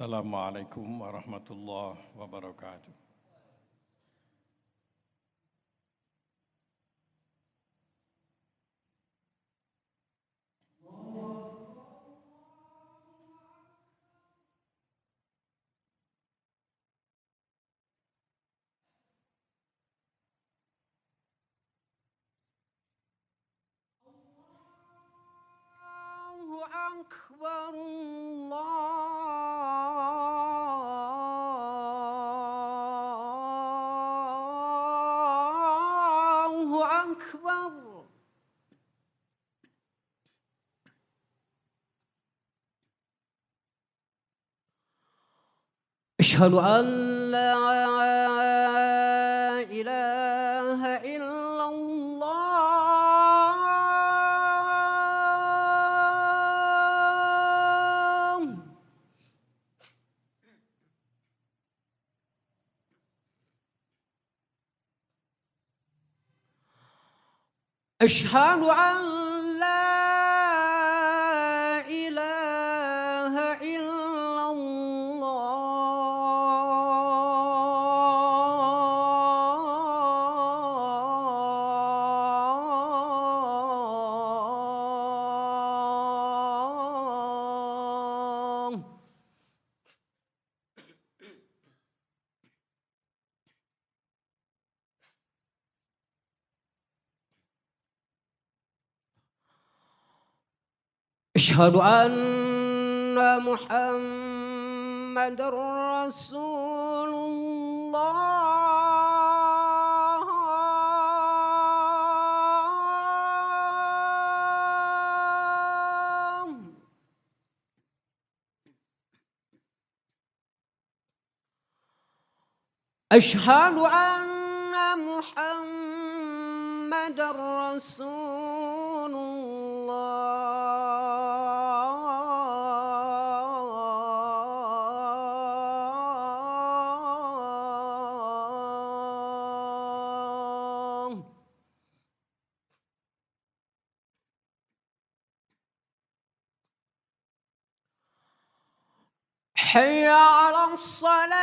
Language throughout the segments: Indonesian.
Assalamualaikum warahmatullahi wabarakatuh. Allahu Akbar, Allahu Akbar. Asyhadu an la ilaha illallah. أشهد أن لا إله إلا الله. أشهد أن محمد رسول الله. أشهد أن محمد رسول الله. حي على الصلاة.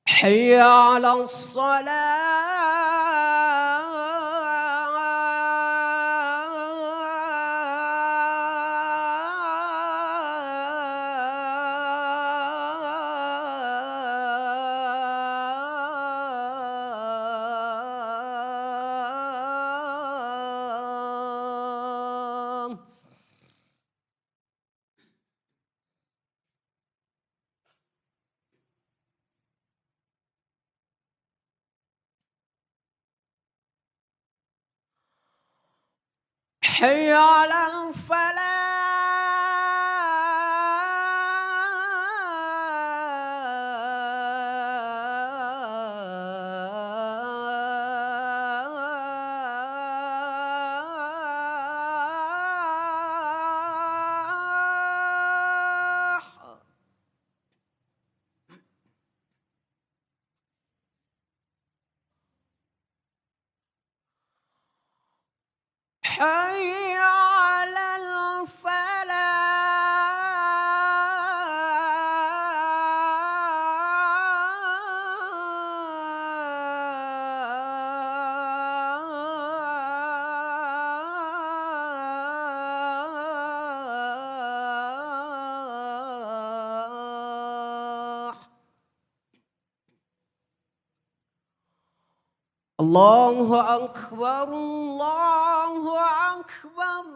حي على الصلاة. حي على الفلاح. حي على الفلاح. الله أكبر، الله أكبر.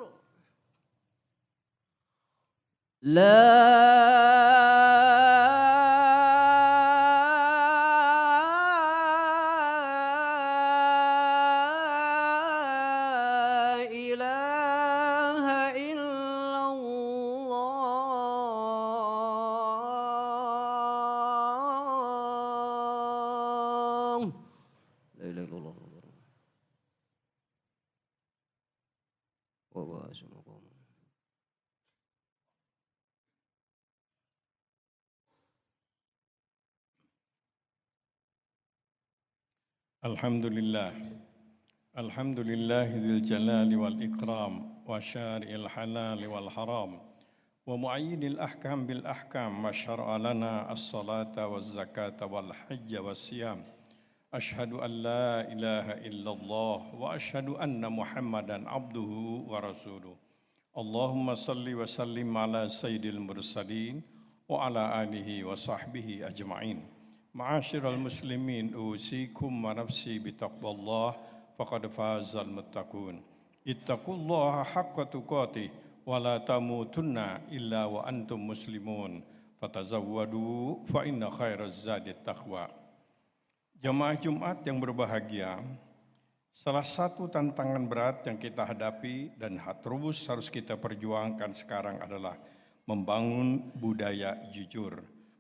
لا إله إلا الله. لا إله إلا الله. Alhamdulillah. Alhamdulillah dzil jalali wal ikram wa syari'il halal wal haram wa muayyidil ahkam bil ahkam wa syar'a lana as-salata waz zakata wal hajja was siyam. Ashhadu an la ilaha illallah wa ashhadu anna Muhammadan abduhu wa rasuluh. Allahumma salli wa sallim ala sayyidil mursalin wa ala alihi wa sahbihi ajma'in. Ma'asyiral muslimin, usikum wa nafsi bitaqwallah faqad fazal muttaqun. Ittaqullaha haqqa tuqatih wa la tamutunna illa wa antum muslimun. Fatazawwadu fa inna khairaz zadi taqwa. Jemaah Jumat yang berbahagia, salah satu tantangan berat yang kita hadapi dan terus harus kita perjuangkan sekarang adalah membangun budaya jujur,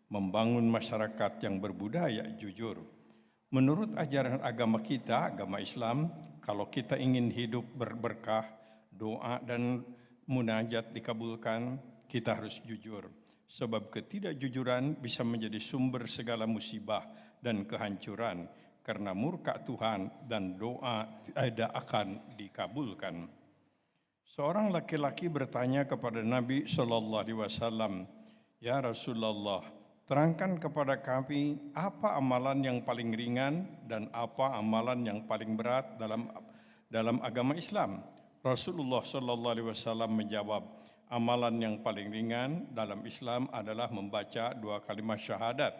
membangun masyarakat yang berbudaya jujur. Menurut ajaran agama kita, agama Islam, kalau kita ingin hidup berberkah, doa dan munajat dikabulkan, kita harus jujur. Sebab ketidakjujuran bisa menjadi sumber segala musibah dan kehancuran, karena murka Tuhan dan doa tidak akan dikabulkan. Seorang laki-laki bertanya kepada Nabi SAW, "Ya Rasulullah, terangkan kepada kami apa amalan yang paling ringan dan apa amalan yang paling berat dalam agama Islam?" Rasulullah SAW menjawab, "Amalan yang paling ringan dalam Islam adalah membaca 2 kalimat syahadat,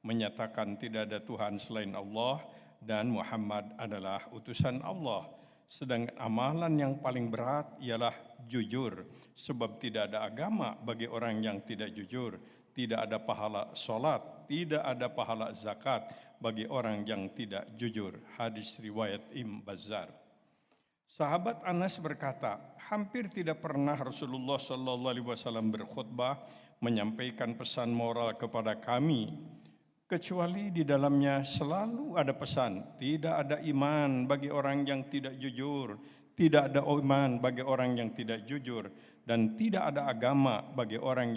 menyatakan tidak ada Tuhan selain Allah dan Muhammad adalah utusan Allah. Sedangkan amalan yang paling berat ialah jujur, sebab tidak ada agama bagi orang yang tidak jujur, tidak ada pahala solat, tidak ada pahala zakat bagi orang yang tidak jujur." Hadis riwayat Imam Bazzar. Sahabat Anas berkata, hampir tidak pernah Rasulullah SAW berkhutbah menyampaikan pesan moral kepada kami, kecuali di dalamnya selalu ada pesan, tidak ada iman bagi orang yang tidak jujur, tidak ada iman bagi orang yang tidak jujur, dan tidak ada agama bagi orang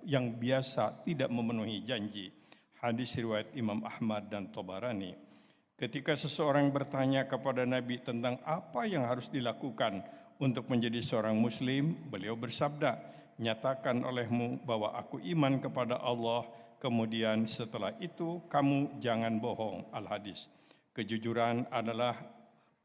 yang biasa tidak memenuhi janji. Hadis riwayat Imam Ahmad dan Tabarani. Ketika seseorang bertanya kepada Nabi tentang apa yang harus dilakukan untuk menjadi seorang muslim, beliau bersabda, "Nyatakan olehmu bahwa aku iman kepada Allah, kemudian setelah itu kamu jangan bohong." Al-Hadis. Kejujuran adalah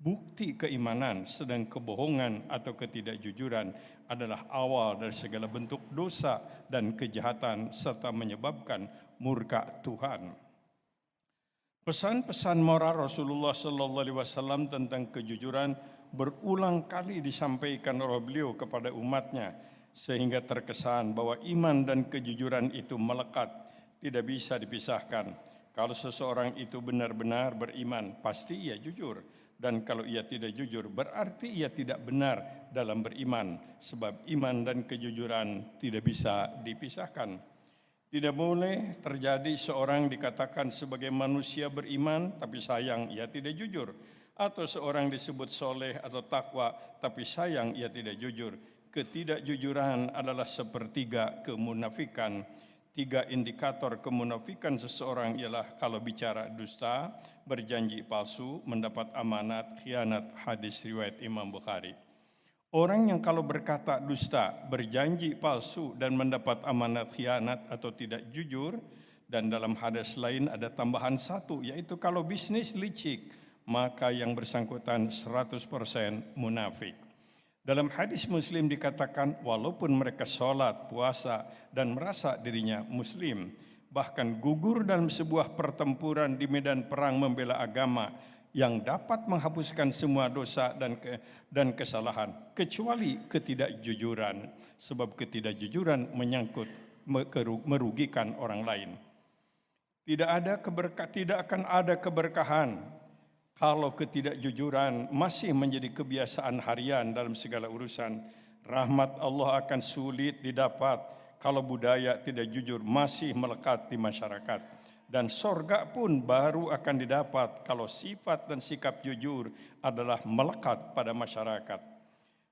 bukti keimanan, sedang kebohongan atau ketidakjujuran adalah awal dari segala bentuk dosa dan kejahatan serta menyebabkan murka Tuhan. Pesan-pesan moral Rasulullah SAW tentang kejujuran berulang kali disampaikan oleh beliau kepada umatnya, sehingga terkesan bahwa iman dan kejujuran itu melekat, tidak bisa dipisahkan. Kalau seseorang itu benar-benar beriman, pasti ia jujur. Dan kalau ia tidak jujur, berarti ia tidak benar dalam beriman. Sebab iman dan kejujuran tidak bisa dipisahkan. Tidak boleh terjadi seorang dikatakan sebagai manusia beriman, tapi sayang ia tidak jujur. Atau seorang disebut soleh atau takwa, tapi sayang ia tidak jujur. Ketidakjujuran adalah sepertiga kemunafikan. 3 indikator kemunafikan seseorang ialah kalau bicara dusta, berjanji palsu, mendapat amanat, khianat. Hadis riwayat Imam Bukhari. Orang yang kalau berkata dusta, berjanji palsu dan mendapat amanat, khianat atau tidak jujur, dan dalam hadis lain ada tambahan 1, yaitu kalau bisnis licik, maka yang bersangkutan 100% munafik. Dalam hadis Muslim dikatakan, walaupun mereka sholat, puasa, dan merasa dirinya Muslim, bahkan gugur dalam sebuah pertempuran di medan perang membela agama yang dapat menghapuskan semua dosa dan kesalahan, kecuali ketidakjujuran, sebab ketidakjujuran menyangkut merugikan orang lain. Tidak akan ada keberkahan kalau ketidakjujuran masih menjadi kebiasaan harian dalam segala urusan. Rahmat Allah akan sulit didapat kalau budaya tidak jujur masih melekat di masyarakat. Dan sorga pun baru akan didapat kalau sifat dan sikap jujur adalah melekat pada masyarakat.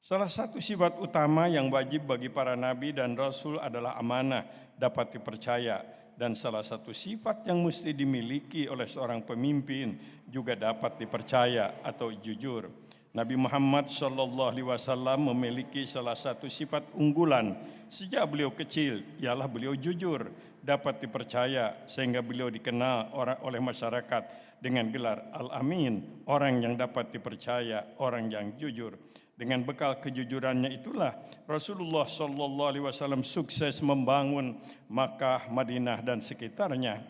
Salah satu sifat utama yang wajib bagi para nabi dan rasul adalah amanah, dapat dipercaya. Dan salah satu sifat yang mesti dimiliki oleh seorang pemimpin juga dapat dipercaya atau jujur. Nabi Muhammad SAW memiliki salah satu sifat unggulan sejak beliau kecil, ialah beliau jujur, dapat dipercaya sehingga beliau dikenal oleh masyarakat dengan gelar Al-Amin, orang yang dapat dipercaya, orang yang jujur. Dengan bekal kejujurannya itulah Rasulullah SAW sukses membangun Makkah, Madinah dan sekitarnya.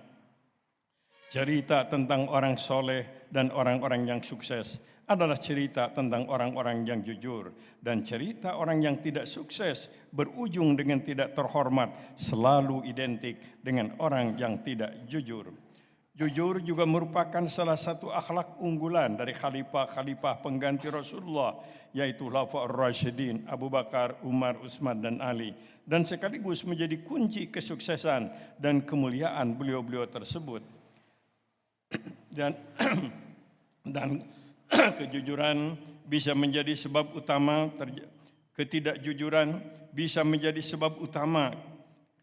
Cerita tentang orang soleh dan orang-orang yang sukses adalah cerita tentang orang-orang yang jujur, dan cerita orang yang tidak sukses berujung dengan tidak terhormat selalu identik dengan orang yang tidak jujur. Jujur juga merupakan salah satu akhlak unggulan dari khalifah-khalifah pengganti Rasulullah, yaitu Khulafaur Rasyidin Abu Bakar, Umar, Utsman dan Ali, dan sekaligus menjadi kunci kesuksesan dan kemuliaan beliau-beliau tersebut. Dan kejujuran bisa menjadi sebab utama ketidakjujuran bisa menjadi sebab utama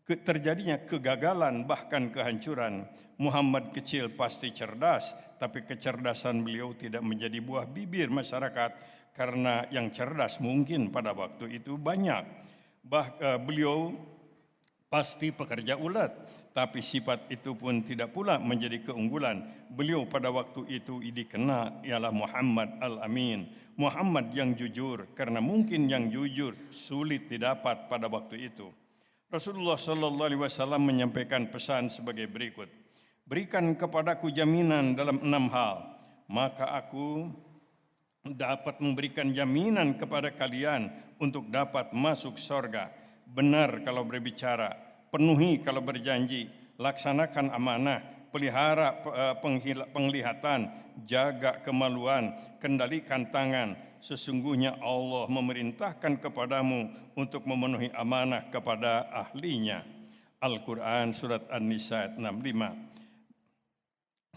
terjadinya kegagalan bahkan kehancuran. Muhammad kecil pasti cerdas, tapi kecerdasan beliau tidak menjadi buah bibir masyarakat karena yang cerdas mungkin pada waktu itu banyak. Beliau pasti pekerja ulet, tapi sifat itu pun tidak pula menjadi keunggulan. Beliau pada waktu itu dikenal ialah Muhammad Al-Amin, Muhammad yang jujur, karena mungkin yang jujur sulit didapat pada waktu itu. Rasulullah SAW menyampaikan pesan sebagai berikut: berikan kepadaku jaminan dalam 6 hal, maka aku dapat memberikan jaminan kepada kalian untuk dapat masuk surga. Benar kalau berbicara, penuhi kalau berjanji, laksanakan amanah, pelihara penglihatan, jaga kemaluan, kendalikan tangan. Sesungguhnya Allah memerintahkan kepadamu untuk memenuhi amanah kepada ahlinya. Al-Quran Surat An-Nisa 65.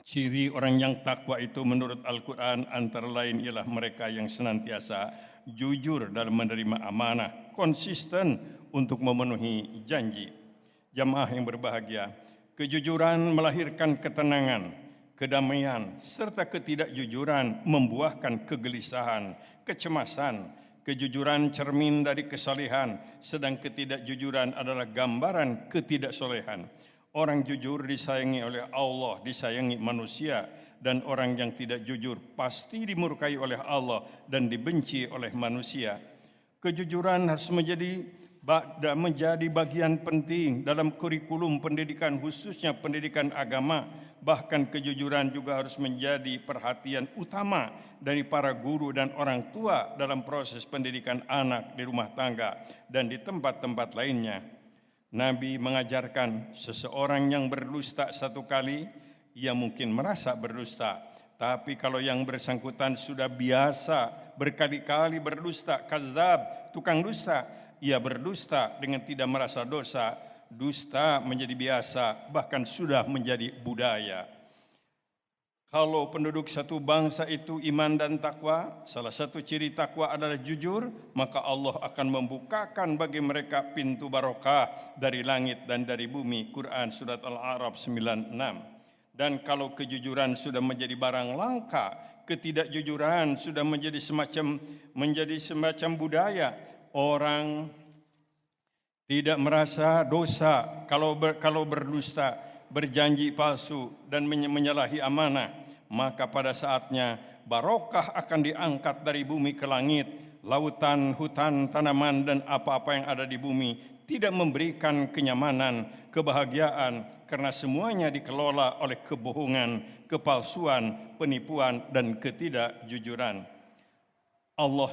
Ciri orang yang takwa itu menurut Al-Quran antara lain ialah mereka yang senantiasa jujur dalam menerima amanah, konsisten untuk memenuhi janji. Jamaah yang berbahagia, kejujuran melahirkan ketenangan, kedamaian, serta ketidakjujuran membuahkan kegelisahan, kecemasan. Kejujuran cermin dari kesalehan, sedang ketidakjujuran adalah gambaran ketidaksolehan. Orang jujur disayangi oleh Allah, disayangi manusia, dan orang yang tidak jujur pasti dimurkai oleh Allah dan dibenci oleh manusia. Kejujuran harus menjadi bagian penting dalam kurikulum pendidikan, khususnya pendidikan agama. Bahkan kejujuran juga harus menjadi perhatian utama dari para guru dan orang tua dalam proses pendidikan anak di rumah tangga dan di tempat-tempat lainnya. Nabi mengajarkan seseorang yang berdusta satu kali, ia mungkin merasa berdusta. Tapi kalau yang bersangkutan sudah biasa berkali-kali berdusta, kadzab, tukang dusta, ia berdusta dengan tidak merasa dosa. Dusta menjadi biasa, bahkan sudah menjadi budaya. Kalau penduduk satu bangsa itu iman dan takwa, salah satu ciri takwa adalah jujur, maka Allah akan membukakan bagi mereka pintu barokah dari langit dan dari bumi. Quran Surat Al-A'raf 96. Dan kalau kejujuran sudah menjadi barang langka, ketidakjujuran sudah menjadi semacam budaya. Orang tidak merasa dosa kalau berdusta, berjanji palsu dan menyalahi amanah, maka pada saatnya barokah akan diangkat dari bumi ke langit. Lautan, hutan, tanaman dan apa-apa yang ada di bumi tidak memberikan kenyamanan, kebahagiaan, karena semuanya dikelola oleh kebohongan, kepalsuan, penipuan dan ketidakjujuran. Allah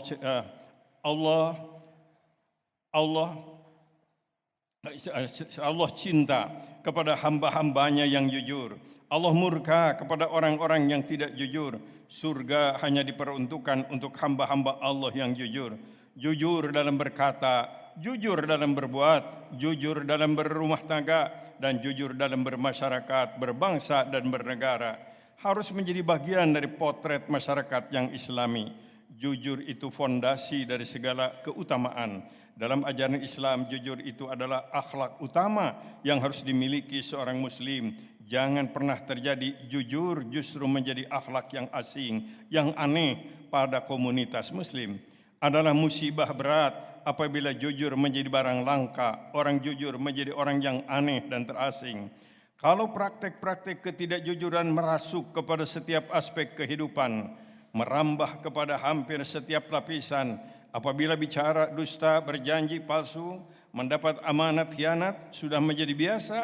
cinta kepada hamba-hambanya yang jujur. Allah murka kepada orang-orang yang tidak jujur. Surga hanya diperuntukkan untuk hamba-hamba Allah yang jujur. Jujur dalam berkata, jujur dalam berbuat, jujur dalam berumah tangga, dan jujur dalam bermasyarakat, berbangsa dan bernegara. Harus menjadi bagian dari potret masyarakat yang Islami. Jujur itu fondasi dari segala keutamaan. Dalam ajaran Islam, jujur itu adalah akhlak utama yang harus dimiliki seorang muslim. Jangan pernah terjadi jujur justru menjadi akhlak yang asing, yang aneh pada komunitas muslim. Adalah musibah berat apabila jujur menjadi barang langka, orang jujur menjadi orang yang aneh dan terasing. Kalau praktek-praktek ketidakjujuran merasuk kepada setiap aspek kehidupan, merambah kepada hampir setiap lapisan, apabila bicara dusta, berjanji palsu, mendapat amanat khianat, sudah menjadi biasa,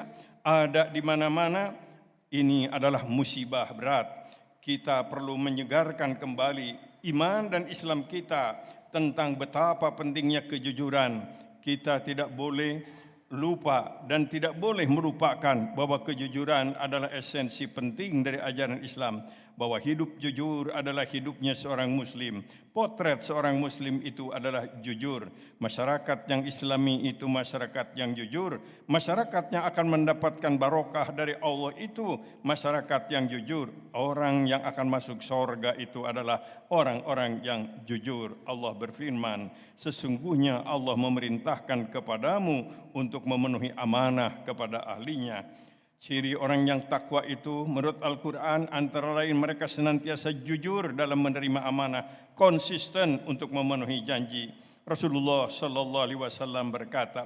ada di mana-mana, ini adalah musibah berat. Kita perlu menyegarkan kembali iman dan Islam kita tentang betapa pentingnya kejujuran. Kita tidak boleh lupa dan tidak boleh melupakan bahwa kejujuran adalah esensi penting dari ajaran Islam, bahwa hidup jujur adalah hidupnya seorang muslim. Potret seorang muslim itu adalah jujur. Masyarakat yang Islami itu masyarakat yang jujur. Masyarakat yang akan mendapatkan barokah dari Allah itu masyarakat yang jujur. Orang yang akan masuk surga itu adalah orang-orang yang jujur. Allah berfirman, sesungguhnya Allah memerintahkan kepadamu untuk memenuhi amanah kepada ahlinya. Ciri orang yang takwa itu menurut Al-Quran antara lain mereka senantiasa jujur dalam menerima amanah, konsisten untuk memenuhi janji. Rasulullah Sallallahu Alaihi Wasallam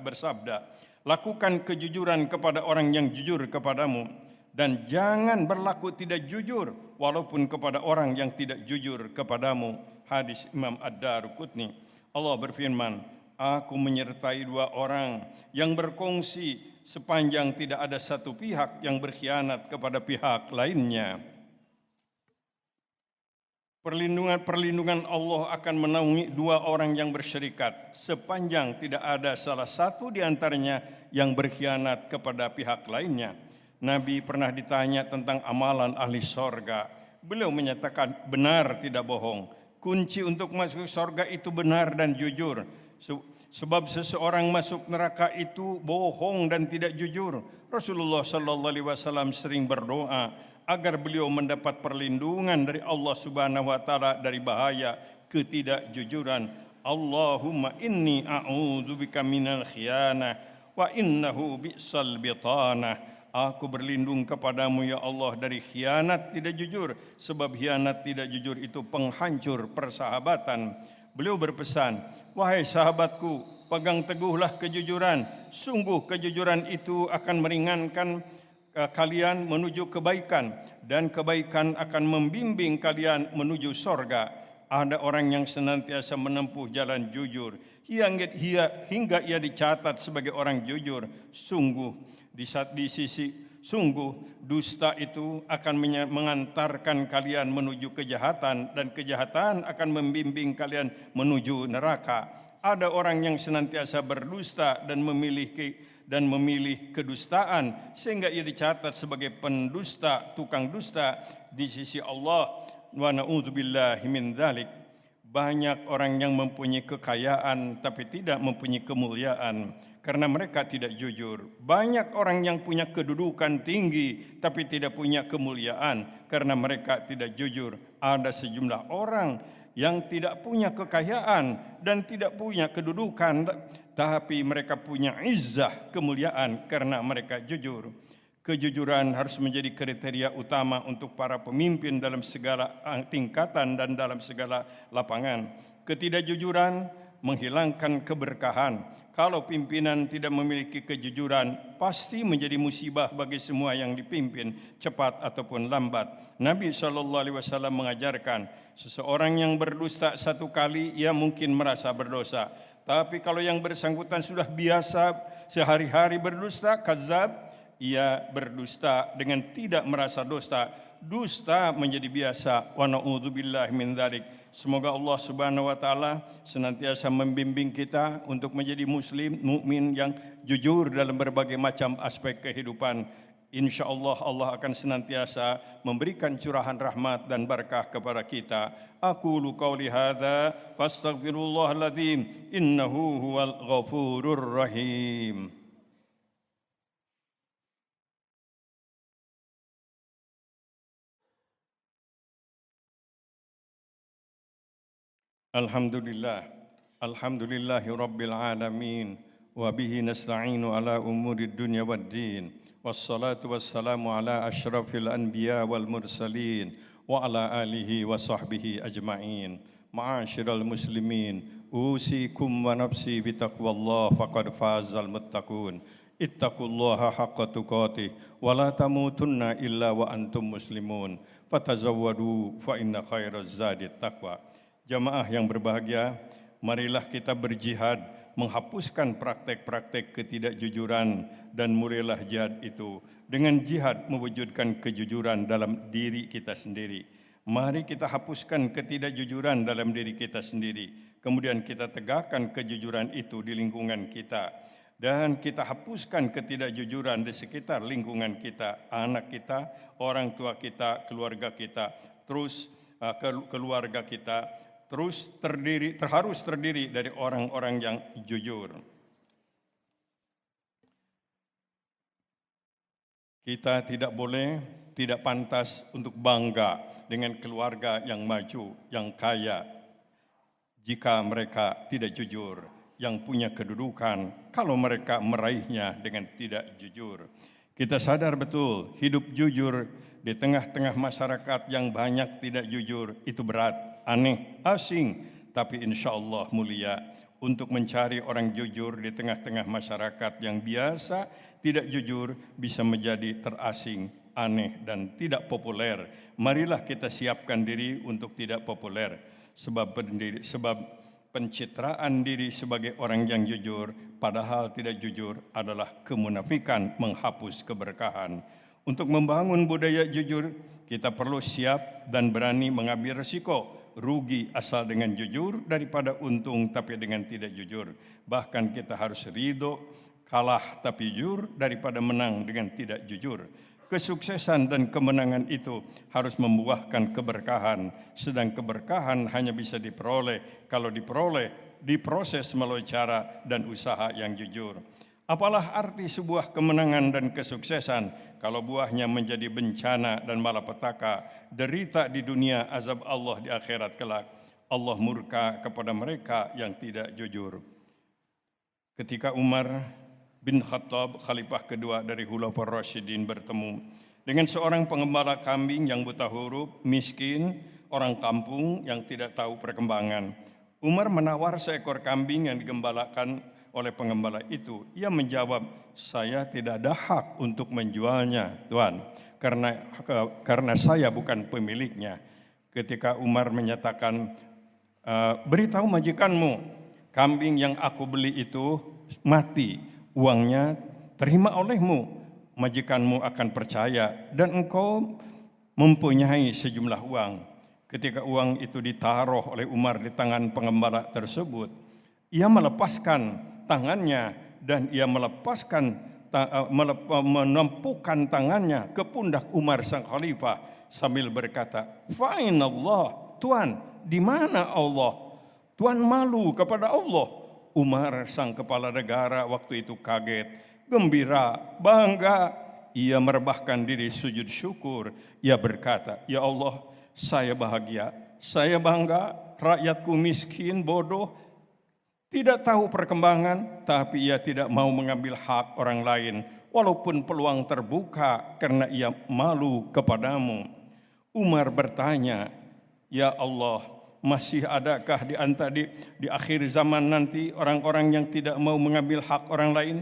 bersabda, lakukan kejujuran kepada orang yang jujur kepadamu dan jangan berlaku tidak jujur walaupun kepada orang yang tidak jujur kepadamu. Hadis Imam Ad-Darqutni. Allah berfirman, aku menyertai dua orang yang berkongsi sepanjang tidak ada satu pihak yang berkhianat kepada pihak lainnya. Perlindungan Allah akan menaungi dua orang yang bersyirikat sepanjang tidak ada salah satu di antaranya yang berkhianat kepada pihak lainnya. Nabi pernah ditanya tentang amalan ahli sorga. Beliau menyatakan benar tidak bohong. Kunci untuk masuk sorga itu benar dan jujur. Sebab seseorang masuk neraka itu bohong dan tidak jujur. Rasulullah Sallallahu Alaihi Wasallam sering berdoa agar beliau mendapat perlindungan dari Allah Subhanahu Wa Taala dari bahaya ketidakjujuran. Allahumma inni a'udzubika minal khiyanah wa innahu bi'sal bitanah. Aku berlindung kepadamu ya Allah dari khianat tidak jujur, sebab khianat tidak jujur itu penghancur persahabatan. Beliau berpesan, wahai sahabatku, pegang teguhlah kejujuran. Sungguh kejujuran itu akan meringankan kalian menuju kebaikan, dan kebaikan akan membimbing kalian menuju sorga. Ada orang yang senantiasa menempuh jalan jujur hingga ia dicatat sebagai orang jujur. Sungguh dusta itu akan mengantarkan kalian menuju kejahatan, dan kejahatan akan membimbing kalian menuju neraka. Ada orang yang senantiasa berdusta dan memilih kedustaan sehingga ia dicatat sebagai pendusta, tukang dusta di sisi Allah. Wa na'udzubillahi min dzalik. Banyak orang yang mempunyai kekayaan tapi tidak mempunyai kemuliaan karena mereka tidak jujur. Banyak orang yang punya kedudukan tinggi tapi tidak punya kemuliaan karena mereka tidak jujur. Ada sejumlah orang yang tidak punya kekayaan dan tidak punya kedudukan tapi mereka punya izzah, kemuliaan karena mereka jujur. Kejujuran harus menjadi kriteria utama untuk para pemimpin dalam segala tingkatan dan dalam segala lapangan. Ketidakjujuran menghilangkan keberkahan. Kalau pimpinan tidak memiliki kejujuran, pasti menjadi musibah bagi semua yang dipimpin, cepat ataupun lambat. Nabi SAW mengajarkan, seseorang yang berdusta satu kali, ia mungkin merasa berdosa. Tapi kalau yang bersangkutan sudah biasa sehari-hari berdusta, kadzab, ia berdusta dengan tidak merasa dosa. Dusta menjadi biasa. Wa na'udzubillahi min dzalik. Semoga Allah Subhanahu wa taala senantiasa membimbing kita untuk menjadi muslim, mukmin yang jujur dalam berbagai macam aspek kehidupan. InsyaAllah Allah akan senantiasa memberikan curahan rahmat dan barakah kepada kita. Aqulu qawli hadza fastaghfirullahal-adzim innahu huwal ghafurur rahim. Alhamdulillah, alhamdulillahi rabbil alamin, wa bihi nasta'inu ala umuri dunya waddin, wassalatu wassalamu ala asyrafil anbiya wal mursalin, wa ala alihi wa sahbihi ajma'in. Ma'asyiral muslimin, usikum wa nafsi bitaqwallah faqad fazal muttaqun. Ittaqullaha haqqa tuqatih wa la tamutunna illa wa antum muslimun. Fatazawwadu fa inna khairaz zadi taqwa. Jamaah yang berbahagia, marilah kita berjihad menghapuskan praktek-praktek ketidakjujuran dan mulailah jihad itu dengan jihad mewujudkan kejujuran dalam diri kita sendiri. Mari kita hapuskan ketidakjujuran dalam diri kita sendiri, kemudian kita tegakkan kejujuran itu di lingkungan kita. Dan kita hapuskan ketidakjujuran di sekitar lingkungan kita, anak kita, orang tua kita, keluarga kita, terus keluarga kita terus harus terdiri dari orang-orang yang jujur. Kita tidak boleh, tidak pantas untuk bangga dengan keluarga yang maju, yang kaya, jika mereka tidak jujur, yang punya kedudukan, kalau mereka meraihnya dengan tidak jujur. Kita sadar betul, hidup jujur di tengah-tengah masyarakat yang banyak tidak jujur itu berat, aneh, asing, tapi insya Allah mulia. Untuk mencari orang jujur di tengah-tengah masyarakat yang biasa tidak jujur bisa menjadi terasing, aneh, dan tidak populer. Marilah kita siapkan diri untuk tidak populer, sebab pencitraan diri sebagai orang yang jujur, padahal tidak jujur adalah kemunafikan, menghapus keberkahan. Untuk membangun budaya jujur, kita perlu siap dan berani mengambil risiko. Rugi asal dengan jujur daripada untung tapi dengan tidak jujur. Bahkan kita harus ridho kalah tapi jujur daripada menang dengan tidak jujur. Kesuksesan dan kemenangan itu harus membuahkan keberkahan, sedang keberkahan hanya bisa diperoleh kalau diproses melalui cara dan usaha yang jujur. Apalah arti sebuah kemenangan dan kesuksesan kalau buahnya menjadi bencana dan malapetaka, derita di dunia, azab Allah di akhirat kelak. Allah murka kepada mereka yang tidak jujur. Ketika Umar bin Khattab, khalifah kedua dari Khulafaur Rasyidin, bertemu dengan seorang pengembala kambing yang buta huruf, miskin, orang kampung yang tidak tahu perkembangan. Umar menawar seekor kambing yang digembalakan oleh pengembala itu. Ia menjawab, saya tidak ada hak untuk menjualnya, Tuan, karena saya bukan pemiliknya. Ketika Umar menyatakan, beritahu majikanmu, kambing yang aku beli itu mati, uangnya terima olehmu, majikanmu akan percaya dan engkau mempunyai sejumlah uang. Ketika uang itu ditaruh oleh Umar di tangan pengembala tersebut, ia melepaskan tangannya dan ia menempukkan tangannya ke pundak Umar sang khalifah sambil berkata, "Fa'inallah, Tuan, di mana Allah? Tuan malu kepada Allah." Umar sang kepala negara waktu itu kaget, gembira, bangga. Ia merebahkan diri sujud syukur. Ia berkata, "Ya Allah, saya bahagia, saya bangga, rakyatku miskin, bodoh, tidak tahu perkembangan, tapi ia tidak mau mengambil hak orang lain, walaupun peluang terbuka karena ia malu kepadamu." Umar bertanya, "Ya Allah, masih adakah di akhir zaman nanti orang-orang yang tidak mau mengambil hak orang lain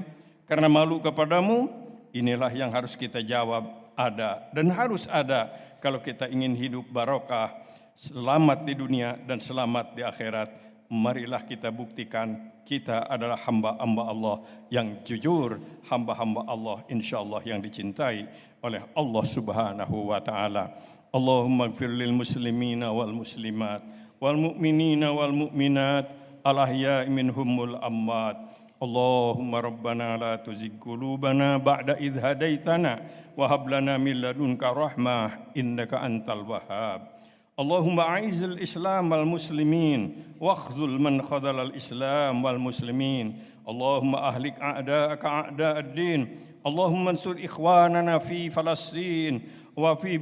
karena malu kepadamu?" Inilah yang harus kita jawab, ada dan harus ada kalau kita ingin hidup barokah, selamat di dunia dan selamat di akhirat. Marilah kita buktikan kita adalah hamba-hamba Allah yang jujur, hamba-hamba Allah insyaallah yang dicintai oleh Allah Subhanahu wa taala. Allahumma ighfir lil muslimina wal muslimat wal mu'minina wal mu'minat al ahya'i minhum wal amwat. Allahumma rabbana la tuzigh qulubana ba'da idh hadaitana wa hab lana min ladunka rahmah innaka antal wahhab. Allahumma a'izzil Islam wal muslimin wakhdhul man khadhalal Islam wal muslimin. Allahumma ahlik a'da'aka a'da'ad din. Allahumma ansur ikhwanana fi Falastin. وفي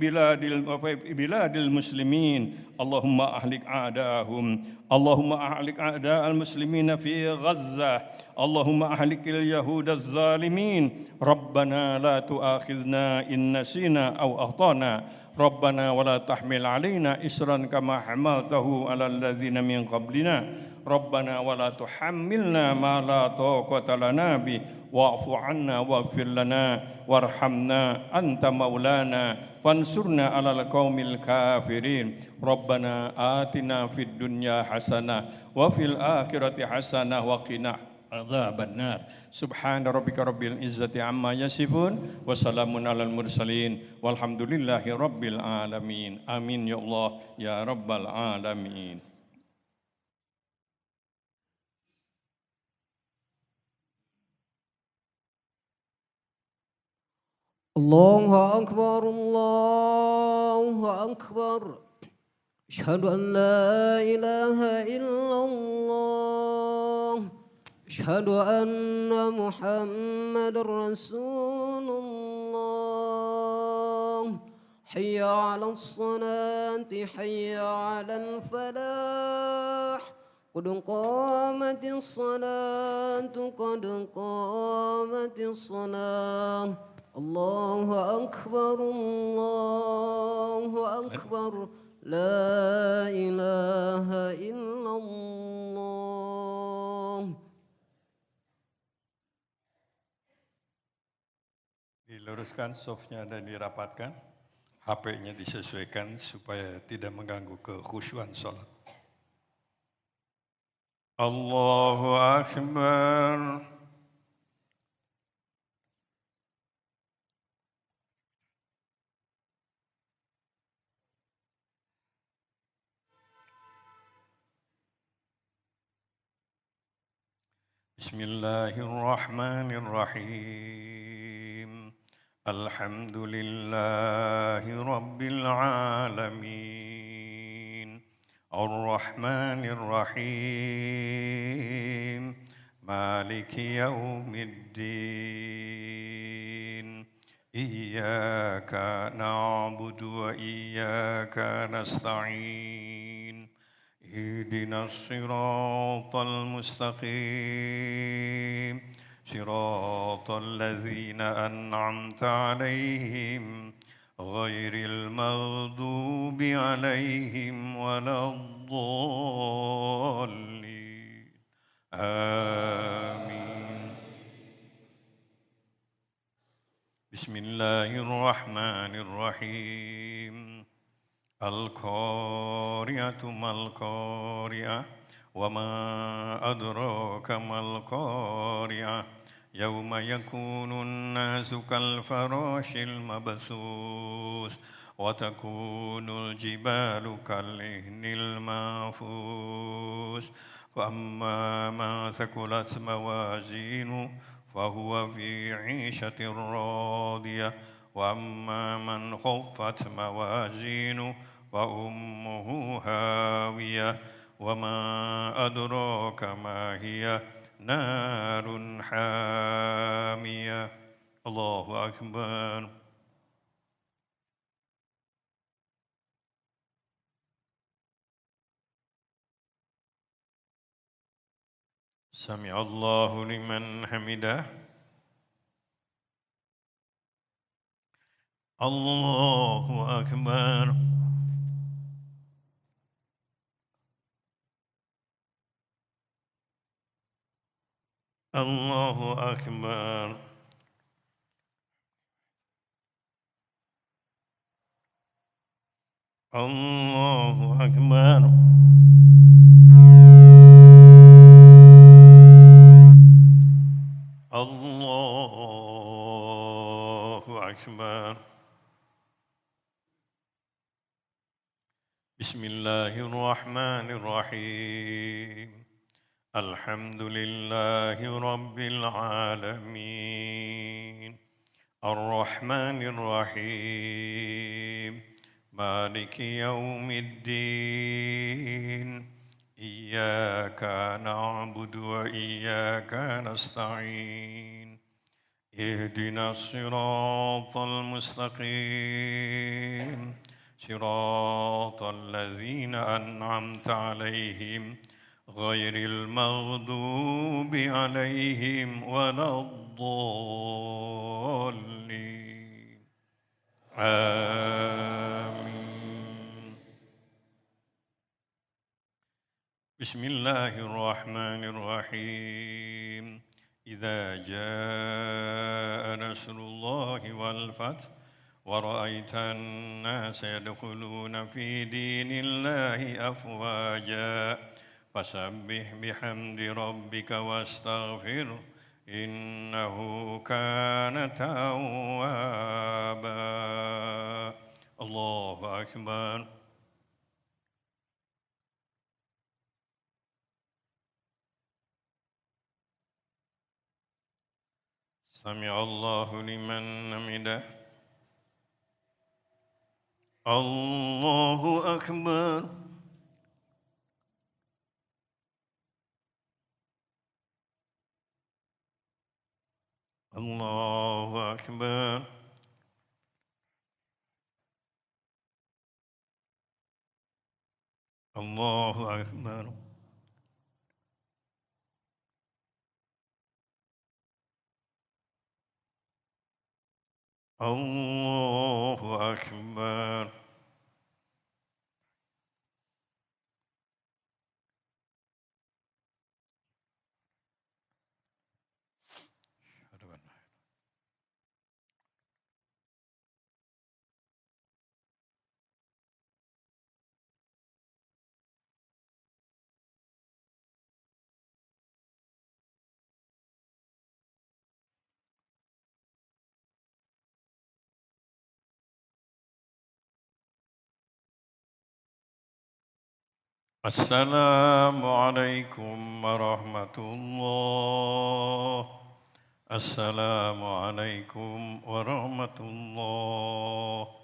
بلاد المسلمين اللهم أهلك أعداءهم اللهم أهلك أعداء المسلمين في غزة اللهم أهلك اليهود الظالمين ربنا لا تؤاخذنا إن نسينا أو أخطأنا ربنا ولا تحمل علينا إسرا كما حملته على الذين من قبلنا ربنا ولا تحملنا ما لا طاقة لنا به واعف عنا واغفر لنا وارحمنا أنت مولانا فانصرنا على القوم الكافرين ربنا آتنا في الدنيا حسنة وفي الآخرة حسنة وقنا عذاب النار سبحان ربك رب العزة عما يصفون وسلام على المرسلين والحمد لله رب العالمين آمين يا الله يا رب العالمين. الله أكبر الله أكبر أشهد أن لا إله إلا الله أشهد أن محمد رسول الله حي على الصلاة حي على الفلاح قد قامت الصلاة قد قامت الصلاة الله أكبر الله أكبر لا إله إلا الله. Diluruskan softnya dan dirapatkan, HP-nya disesuaikan supaya tidak mengganggu kekhusyuan sholat. Allahu Akbar. Bismillahirrahmanirrahim. Alhamdulillahi Rabbil Alamin. Ar-Rahmanir-Rahim. Maliki yaumiddin. Iyyaka na'budu wa iyyaka nasta'in. اهدنا الصراط المستقيم صراط الذين أنعمت عليهم غير المغضوب عليهم ولا الضالين آمين. بسم الله الرحمن الرحيم. القارعة ما القارعة وما أدراك ما القارعة يوم يكون الناس كالفراش المبثوث وتكون الجبال كالعهن المنفوش فأما ما ثقلت موازينه فهو في عيشة راضية وأما من خفت موازينه فأمه هاوية وما أدراك ما هي نار حامية. الله أكبر. سمع الله لمن حمده. الله أكبر. الله أكبر. الله أكبر. الله أكبر. بسم الله الرحمن الرحيم. الحمد لله رب العالمين الرحمن الرحيم مالك يوم الدين إياك نعبد وإياك نستعين اهدنا الصراط المستقيم صراط الذين أنعمت عليهم غير المغضوب عليهم ولا الضالين آمين. بسم الله الرحمن الرحيم. إذا جاء نصر الله والفتح ورأيت الناس يدخلون في دين الله أفواجا فسبح بحمد ربك واستغفره إنه كان توابا. الله أكبر. سمع الله لمن حمده. الله أكبر. الله أكبر. الله أكبر. الله أكبر. السلام عليكم ورحمة الله. السلام عليكم ورحمة الله.